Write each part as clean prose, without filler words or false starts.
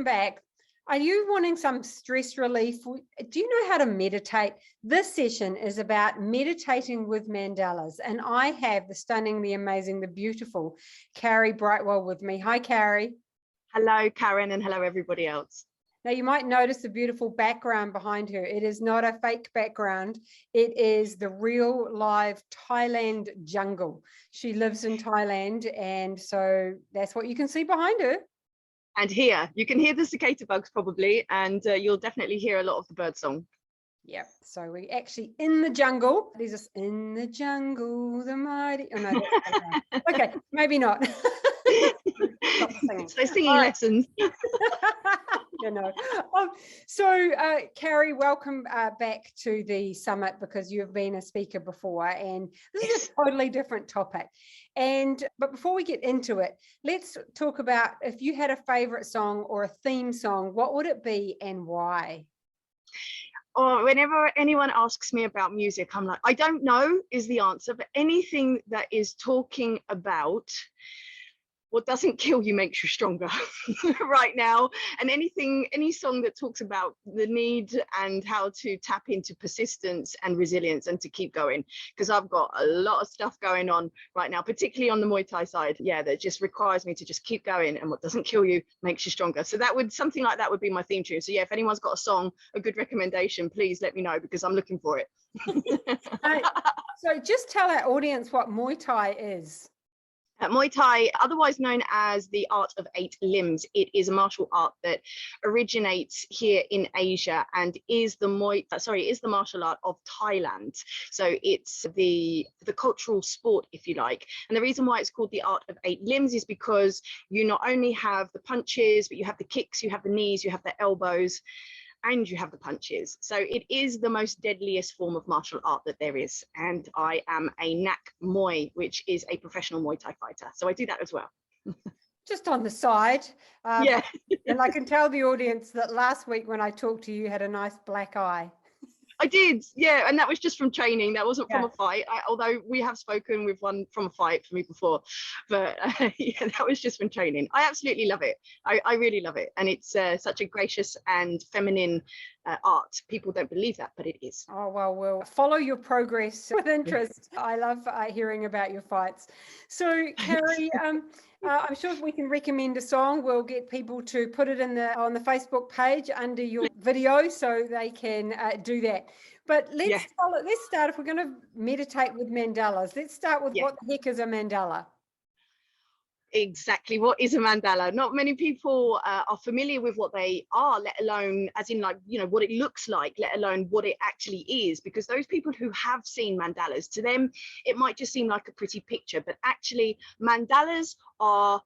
welcome back. Are you wanting some stress relief? Do you know how to meditate? This session is about meditating with mandalas, and I have the stunning, the amazing, the beautiful Carrie Brightwell with me. Hi, Carrie. Hello, Karen, and hello, everybody else. Now, you might notice the beautiful background behind her. It is not a fake background. It is the real live Thailand jungle. She lives in Thailand, and so that's what you can see behind her. And here, you can hear the cicada bugs probably, and you'll definitely hear a lot of the bird song. Yeah, so we're actually in the jungle. There's this in the jungle, the mighty. Oh, no, that's okay, maybe not. Stop singing. So singing lessons. You know. Carrie, welcome back to the summit, because you've been a speaker before, and this is a totally different topic. But before we get into it, let's talk about, if you had a favorite song or a theme song, what would it be and why? Or whenever anyone asks me about music, I'm like, I don't know is the answer, but anything that is talking about what doesn't kill you makes you stronger right now. And any song that talks about the need and how to tap into persistence and resilience and to keep going, because I've got a lot of stuff going on right now, particularly on the Muay Thai side. Yeah, that just requires me to just keep going, and what doesn't kill you makes you stronger. So something like that would be my theme tune. So yeah, if anyone's got a song, a good recommendation, please let me know, because I'm looking for it. So just tell our audience what Muay Thai is. Muay Thai, otherwise known as the art of 8 limbs, it is a martial art that originates here in Asia and is the martial art of Thailand. So it's the cultural sport, if you like. And the reason why it's called the art of 8 limbs is because you not only have the punches, but you have the kicks, you have the knees, you have the elbows, and you have the punches. So it is the most deadliest form of martial art that there is. And I am a Nak Muay, which is a professional Muay Thai fighter. So I do that as well. Just on the side. Yeah. And I can tell the audience that last week when I talked to you, you had a nice black eye. I did, yeah, and that was just from training. That wasn't from a fight, although we have spoken with one from a fight for me before, but yeah, that was just from training. I absolutely love it. I really love it, and it's such a gracious and feminine art. People don't believe that, but it is. Oh, well, we'll follow your progress with interest. I love hearing about your fights. So, Carrie, I'm sure if we can recommend a song, we'll get people to put it on the Facebook page under your video, so they can do that. But let's start. If we're going to meditate with mandalas, let's start with what the heck is a mandala? Exactly, what is a mandala? Not many people are familiar with what they are, let alone as in, like, you know, what it looks like, let alone what it actually is, because those people who have seen mandalas, to them it might just seem like a pretty picture, but actually mandalas are,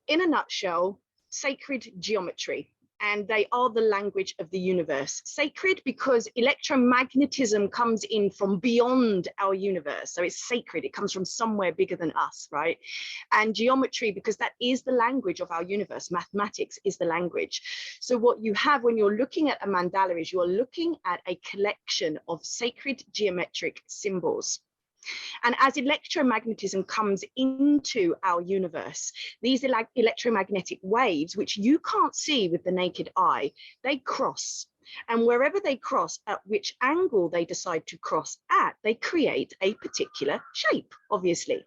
in a nutshell, sacred geometry. And they are the language of the universe. Sacred because electromagnetism comes in from beyond our universe. So it's sacred, it comes from somewhere bigger than us, right? And geometry because that is the language of our universe. Mathematics is the language. So what you have when you're looking at a mandala is you're looking at a collection of sacred geometric symbols. And as electromagnetism comes into our universe, these electromagnetic waves, which you can't see with the naked eye, they cross. And wherever they cross, at which angle they decide to cross at, they create a particular shape, obviously.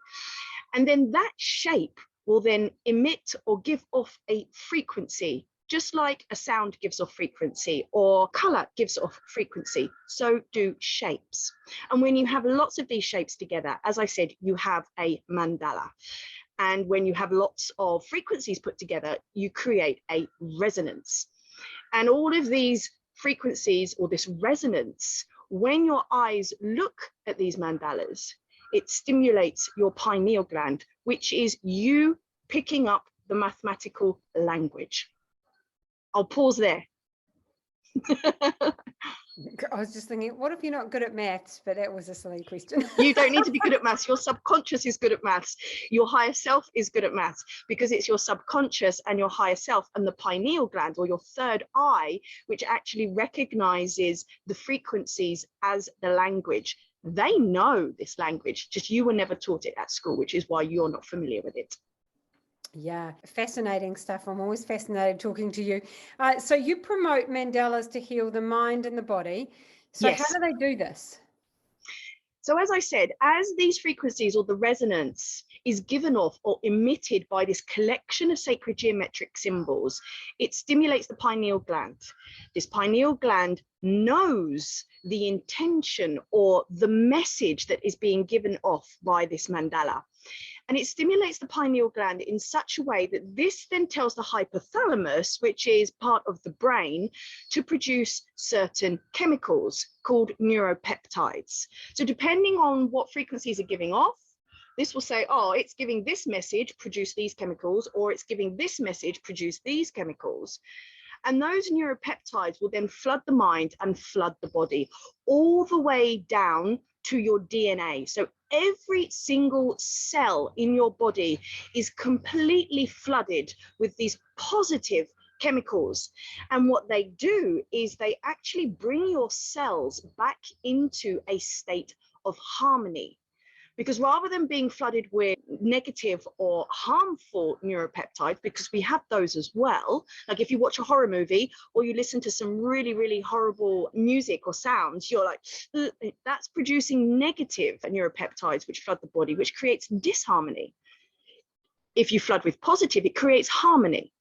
And then that shape will then emit or give off a frequency, just like a sound gives off frequency or color gives off frequency, so do shapes. And when you have lots of these shapes together, as I said, you have a mandala. And when you have lots of frequencies put together, you create a resonance. And all of these frequencies, or this resonance, when your eyes look at these mandalas, it stimulates your pineal gland, which is you picking up the mathematical language. I'll pause there. I was just thinking, what if you're not good at maths? But that was a silly question. You don't need to be good at maths. Your subconscious is good at maths. Your higher self is good at maths, because it's your subconscious and your higher self and the pineal gland, or your third eye, which actually recognizes the frequencies as the language. They know this language, just you were never taught it at school, which is why you're not familiar with it. Yeah, fascinating stuff. I'm always fascinated talking to you. So you promote mandalas to heal the mind and the body. So how Yes. do they do this? So as I said, as these frequencies or the resonance is given off or emitted by this collection of sacred geometric symbols, it stimulates the pineal gland. This pineal gland knows the intention or the message that is being given off by this mandala. And it stimulates the pineal gland in such a way that this then tells the hypothalamus, which is part of the brain, to produce certain chemicals called neuropeptides. So depending on what frequencies are giving off, this will say, oh, it's giving this message, produce these chemicals, or it's giving this message, produce these chemicals. And those neuropeptides will then flood the mind and flood the body all the way down to your DNA. So every single cell in your body is completely flooded with these positive chemicals. And what they do is they actually bring your cells back into a state of harmony. Because rather than being flooded with negative or harmful neuropeptides, because we have those as well, like if you watch a horror movie or you listen to some really, really horrible music or sounds, you're like, that's producing negative neuropeptides, which flood the body, which creates disharmony. If you flood with positive, it creates harmony.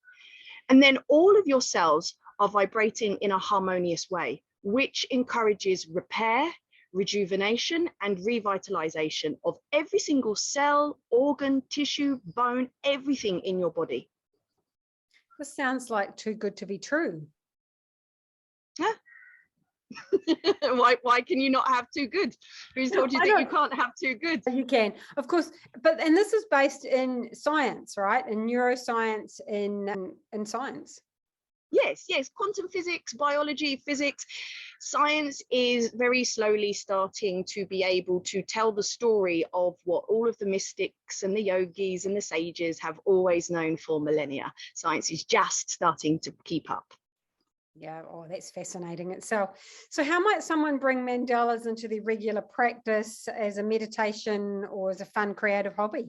And then all of your cells are vibrating in a harmonious way, which encourages repair, rejuvenation, and revitalization of every single cell, organ, tissue, bone, everything in your body. This sounds like too good to be true. Yeah. Why can you not have too good? Who's told you that you can't have too good? You can, of course, and this is based in science, right? In neuroscience, in science. Yes, quantum physics, biology, physics. Science is very slowly starting to be able to tell the story of what all of the mystics and the yogis and the sages have always known for millennia. Science is just starting to keep up. Yeah, oh, that's fascinating itself. So how might someone bring mandalas into their regular practice as a meditation or as a fun creative hobby?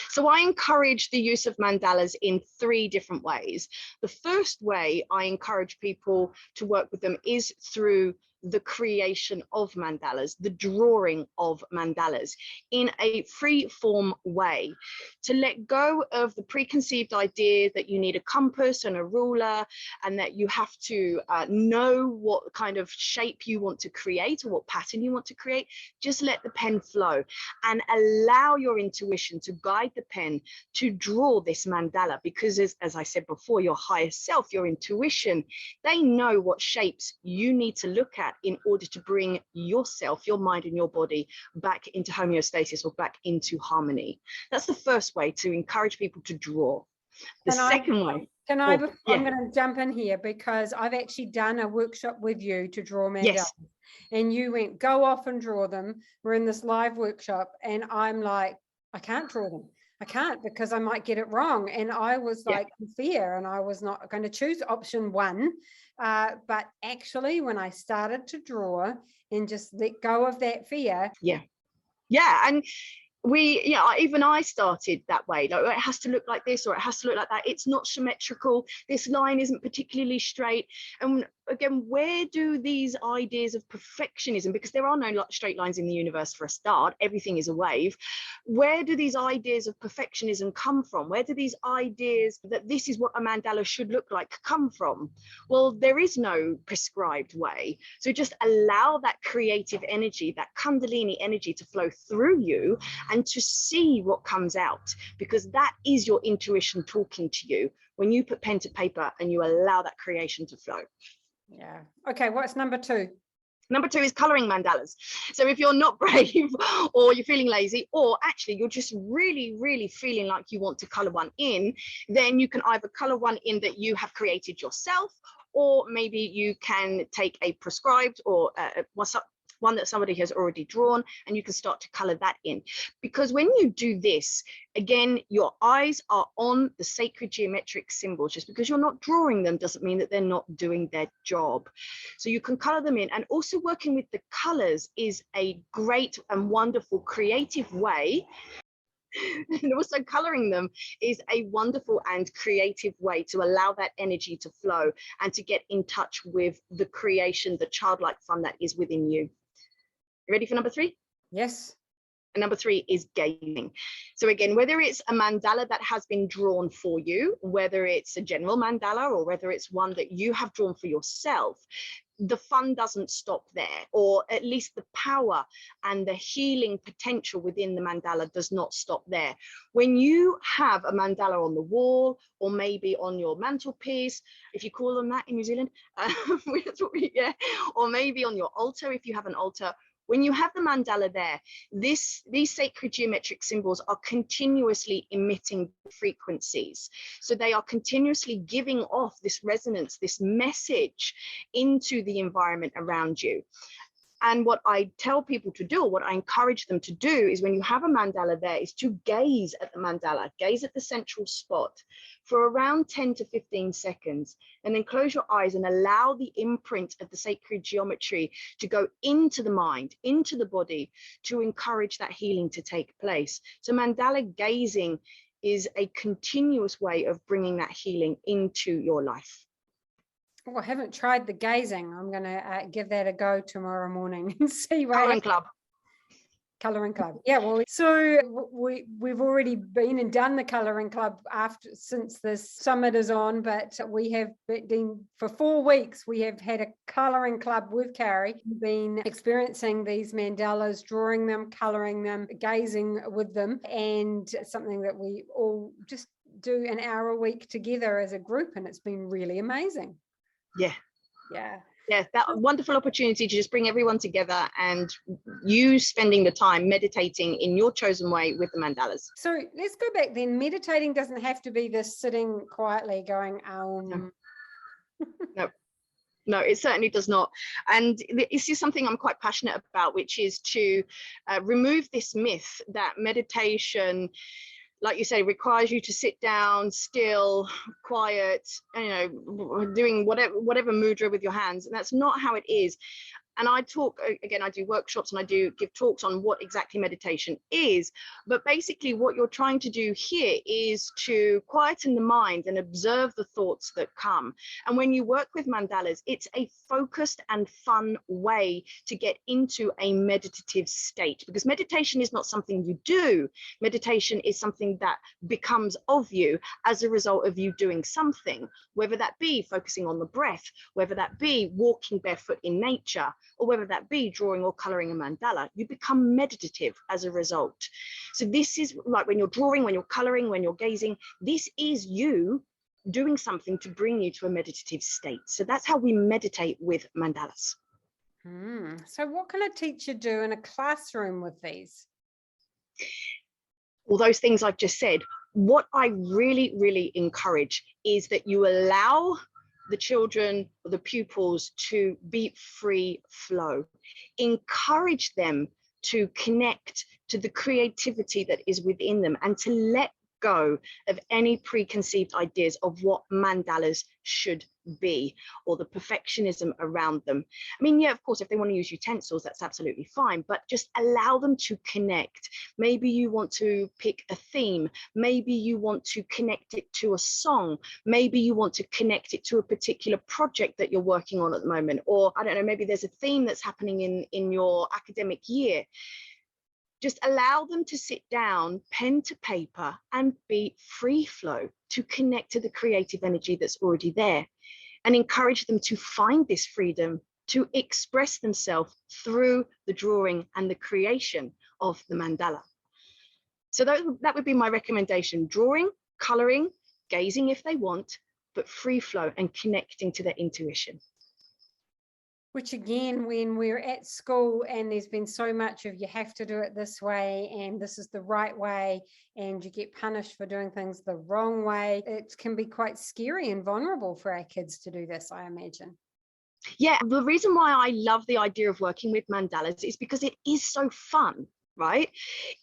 So I encourage the use of mandalas in 3 different ways. The first way I encourage people to work with them is through the creation of mandalas, the drawing of mandalas in a free form way, to let go of the preconceived idea that you need a compass and a ruler and that you have to know what kind of shape you want to create or what pattern you want to create. Just let the pen flow and allow your intuition to guide the pen to draw this mandala, because as I said before, your higher self, your intuition, they know what shapes you need to look at in order to bring yourself, your mind and your body back into homeostasis or back into harmony. That's the first way to encourage people to draw. The second way. I'm going to jump in here because I've actually done a workshop with you to draw mandalas. Yes. And you went, go off and draw them. We're in this live workshop and I'm like, I can't draw them. I can't because I might get it wrong. And I was like in fear and I was not going to choose option 1. But actually, when I started to draw and just let go of that fear. Yeah. And even I started that way. Like, it has to look like this or it has to look like that. It's not symmetrical. This line isn't particularly straight. And again, where do these ideas of perfectionism, because there are no straight lines in the universe for a start, everything is a wave. Where do these ideas of perfectionism come from? Where do these ideas that this is what a mandala should look like come from? Well, there is no prescribed way. So just allow that creative energy, that Kundalini energy to flow through you and to see what comes out, because that is your intuition talking to you when you put pen to paper and you allow that creation to flow. Yeah. Okay. What's number 2? Number 2 is coloring mandalas. So if you're not brave or you're feeling lazy, or actually you're just really, really feeling like you want to color one in, then you can either color one in that you have created yourself, or maybe you can take a prescribed or one that somebody has already drawn, and you can start to color that in. Because when you do this, again, your eyes are on the sacred geometric symbols. Just because you're not drawing them doesn't mean that they're not doing their job. So you can color them in, and also working with the colors is a great and wonderful creative way And also coloring them is a wonderful and creative way to allow that energy to flow and to get in touch with the creation, the childlike fun that is within you. You ready for number 3? Yes. And number 3 is gazing. So again, whether it's a mandala that has been drawn for you, whether it's a general mandala or whether it's one that you have drawn for yourself, the fun doesn't stop there, or at least the power and the healing potential within the mandala does not stop there. When you have a mandala on the wall, or maybe on your mantelpiece, if you call them that in New Zealand, yeah, or maybe on your altar, if you have an altar, when you have the mandala there, these sacred geometric symbols are continuously emitting frequencies. So they are continuously giving off this resonance, this message into the environment around you. And what I tell people to do, or what I encourage them to do, is when you have a mandala there, is to gaze at the mandala, gaze at the central spot for around 10 to 15 seconds, and then close your eyes and allow the imprint of the sacred geometry to go into the mind, into the body, to encourage that healing to take place. So mandala gazing is a continuous way of bringing that healing into your life. Oh, I haven't tried the gazing. I'm going to give that a go tomorrow morning and see what Colouring club. Colouring club. Yeah, well, so we've already been and done the colouring club since this summit is on, but we have been for 4 weeks. We have had a colouring club with Carrie, been experiencing these mandalas, drawing them, colouring them, gazing with them, and it's something that we all just do an hour a week together as a group, and it's been really amazing. Yeah, that wonderful opportunity to just bring everyone together, and you spending the time meditating in your chosen way with the mandalas. So let's go back then. Meditating doesn't have to be this sitting quietly going No, it certainly does not. And this is something I'm quite passionate about, which is to remove this myth that meditation, like you say, requires you to sit down, still, quiet, doing whatever mudra with your hands. And that's not how it is. And I talk, again, I do workshops and I do give talks on what exactly meditation is. But basically what you're trying to do here is to quieten the mind and observe the thoughts that come. And when you work with mandalas, it's a focused and fun way to get into a meditative state, because meditation is not something you do. Meditation is something that becomes of you as a result of you doing something, whether that be focusing on the breath, whether that be walking barefoot in nature, or whether that be drawing or coloring a mandala. You become meditative as a result. So this is like when you're drawing, when you're coloring, when you're gazing, this is you doing something to bring you to a meditative state. So that's how we meditate with mandalas. So what can a teacher do in a classroom with these? All those things I've just said. What I really, really encourage is that you allow the children, the pupils, to be free flow. Encourage them to connect to the creativity that is within them and to let go of any preconceived ideas of what mandalas should be, or the perfectionism around them. I mean, yeah, of course, if they want to use utensils, that's absolutely fine, but just allow them to connect. Maybe you want to pick a theme, maybe you want to connect it to a song, maybe you want to connect it to a particular project that you're working on at the moment, or I don't know, maybe there's a theme that's happening in your academic year. Just allow them to sit down, pen to paper, and be free flow to connect to the creative energy that's already there, and encourage them to find this freedom to express themselves through the drawing and the creation of the mandala. So that would be my recommendation: drawing, coloring, gazing if they want, but free flow and connecting to their intuition. Which again, when we're at school and there's been so much of you have to do it this way and this is the right way and you get punished for doing things the wrong way, it can be quite scary and vulnerable for our kids to do this, I imagine. Yeah, the reason why I love the idea of working with mandalas is because it is so fun. Right?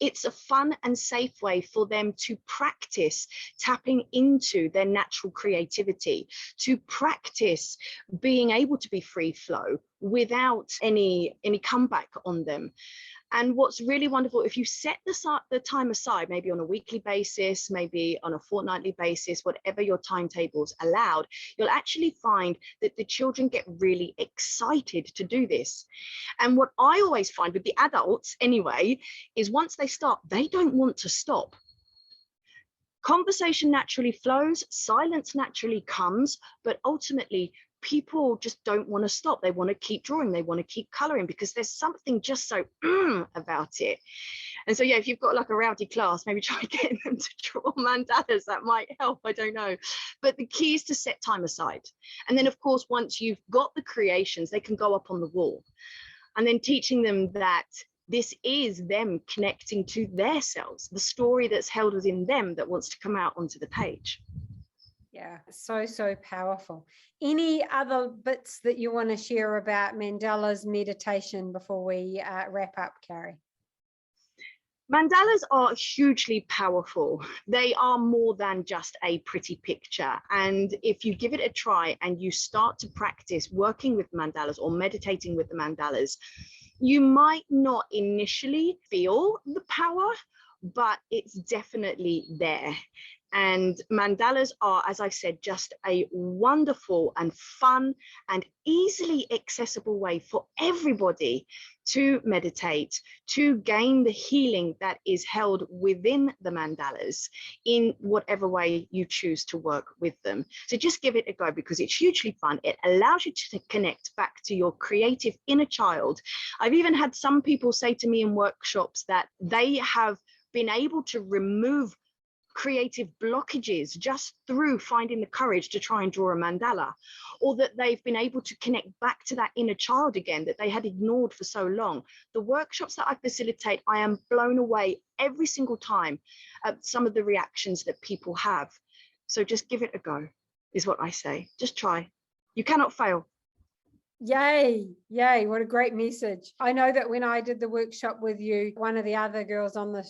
It's a fun and safe way for them to practice tapping into their natural creativity, to practice being able to be free flow without any comeback on them. And what's really wonderful, if you set the time aside, maybe on a weekly basis, maybe on a fortnightly basis, whatever your timetables allowed, you'll actually find that the children get really excited to do this. And what I always find with the adults anyway, is once they start, they don't want to stop. Conversation naturally flows, silence naturally comes, but ultimately people just don't want to stop. They want to keep drawing, they want to keep coloring, because there's something just so about it. And so, yeah, if you've got like a rowdy class, maybe try getting them to draw mandalas. That might help, I don't know. But the key is to set time aside. And then, of course, once you've got the creations, they can go up on the wall. And then teaching them that this is them connecting to their selves, the story that's held within them that wants to come out onto the page. Yeah, so powerful. Any other bits that you want to share about mandalas, meditation before we wrap up, Carrie? Mandalas are hugely powerful. They are more than just a pretty picture. And if you give it a try and you start to practice working with mandalas or meditating with the mandalas, you might not initially feel the power, but it's definitely there. And mandalas are, as I said, just a wonderful and fun and easily accessible way for everybody to meditate, to gain the healing that is held within the mandalas in whatever way you choose to work with them. So just give it a go, because it's hugely fun. It allows you to connect back to your creative inner child. I've even had some people say to me in workshops that they have been able to remove creative blockages just through finding the courage to try and draw a mandala, or that they've been able to connect back to that inner child again that they had ignored for so long. The workshops that I facilitate, I am blown away every single time at some of the reactions that people have. So just give it a go, is what I say. Just try. You cannot fail. Yay, what a great message. I know that when I did the workshop with you, one of the other girls on the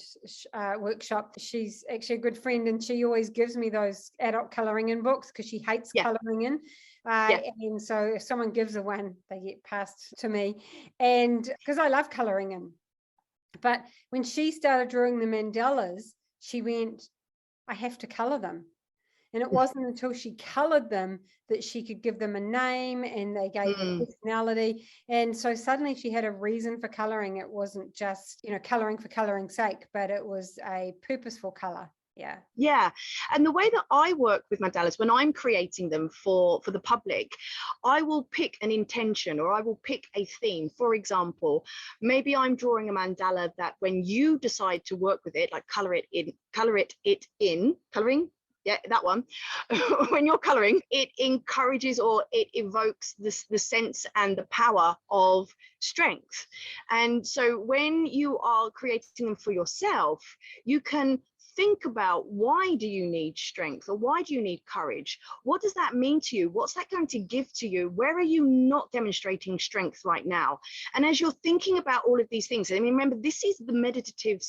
workshop, she's actually a good friend, and she always gives me those adult colouring in books because she hates colouring in. And so if someone gives her one, they get passed to me, and because I love colouring in. But when she started drawing the mandalas, she went, I have to colour them. And it wasn't until she coloured them that she could give them a name, and they gave it personality. And so suddenly she had a reason for colouring. It wasn't just, colouring for colouring's sake, but it was a purposeful colour. Yeah. And the way that I work with mandalas, when I'm creating them for the public, I will pick an intention, or I will pick a theme. For example, maybe I'm drawing a mandala that when you decide to work with it, like coloring, yeah, that one. When you're coloring, it encourages or it evokes the sense and the power of strength. And so when you are creating them for yourself, you can think about, why do you need strength, or why do you need courage? What does that mean to you? What's that going to give to you? Where are you not demonstrating strength right now? And as you're thinking about all of these things, I mean, remember, this is the meditative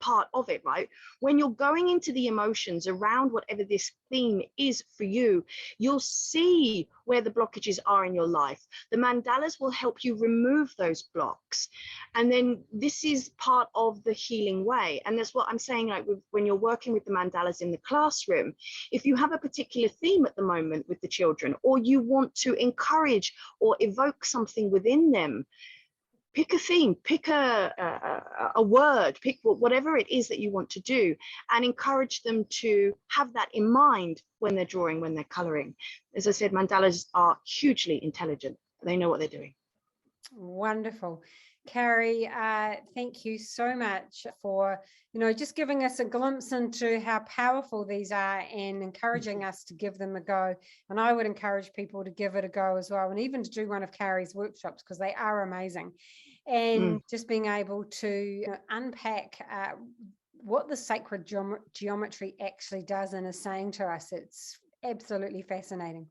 part of it, right? When you're going into the emotions around whatever this theme is for you, you'll see where the blockages are in your life. The mandalas will help you remove those blocks. And then this is part of the healing way. And that's what I'm saying, like when you're working with the mandalas in the classroom, if you have a particular theme at the moment with the children, or you want to encourage or evoke something within them, pick a theme, pick a word, pick whatever it is that you want to do, and encourage them to have that in mind when they're drawing, when they're coloring. As I said, mandalas are hugely intelligent. They know what they're doing. Wonderful. Carrie, thank you so much for, just giving us a glimpse into how powerful these are and encouraging us to give them a go. And I would encourage people to give it a go as well, and even to do one of Carrie's workshops, because they are amazing. And just being able to unpack what the sacred geometry actually does and is saying to us. It's absolutely fascinating.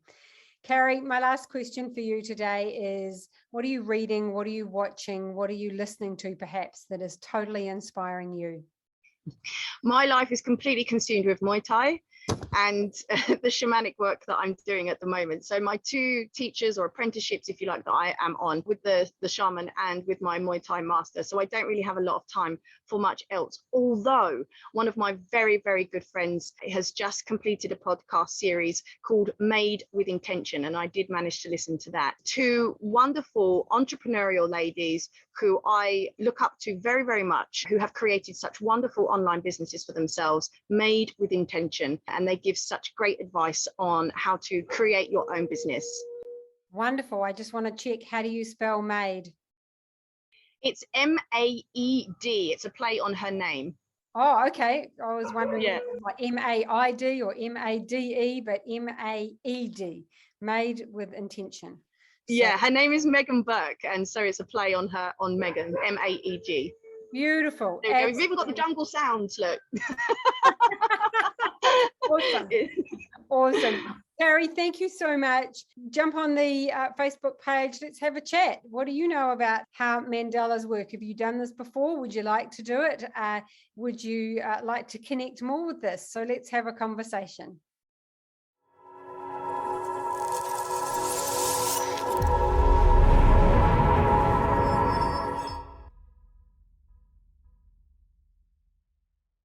Carrie, my last question for you today is, what are you reading? What are you watching? What are you listening to, perhaps, that is totally inspiring you? My life is completely consumed with Muay Thai. and the shamanic work that I'm doing at the moment. So my 2 teachers or apprenticeships, if you like, that I am on with the shaman and with my Muay Thai master. So I don't really have a lot of time for much else. Although one of my very, very good friends has just completed a podcast series called Made with Intention, and I did manage to listen to that. 2 wonderful entrepreneurial ladies who I look up to very, very much, who have created such wonderful online businesses for themselves, Made with Intention, and they give such great advice on how to create your own business. Wonderful. I just want to check, how do you spell made? It's M-A-E-D. It's a play on her name. Oh, okay. I was wondering, Yeah. like M-A-I-D or M-A-D-E, but M-A-E-D, Made with Intention. So, yeah, her name is Megan Burke, and so it's a play on her, on Megan, M-A-E-G. Beautiful. There we go. We've even got the jungle sounds, look. Awesome. Awesome. Carrie, thank you so much. Jump on the Facebook page. Let's have a chat. What do you know about how mandalas work? Have you done this before? Would you like to do it? Would you like to connect more with this? So let's have a conversation.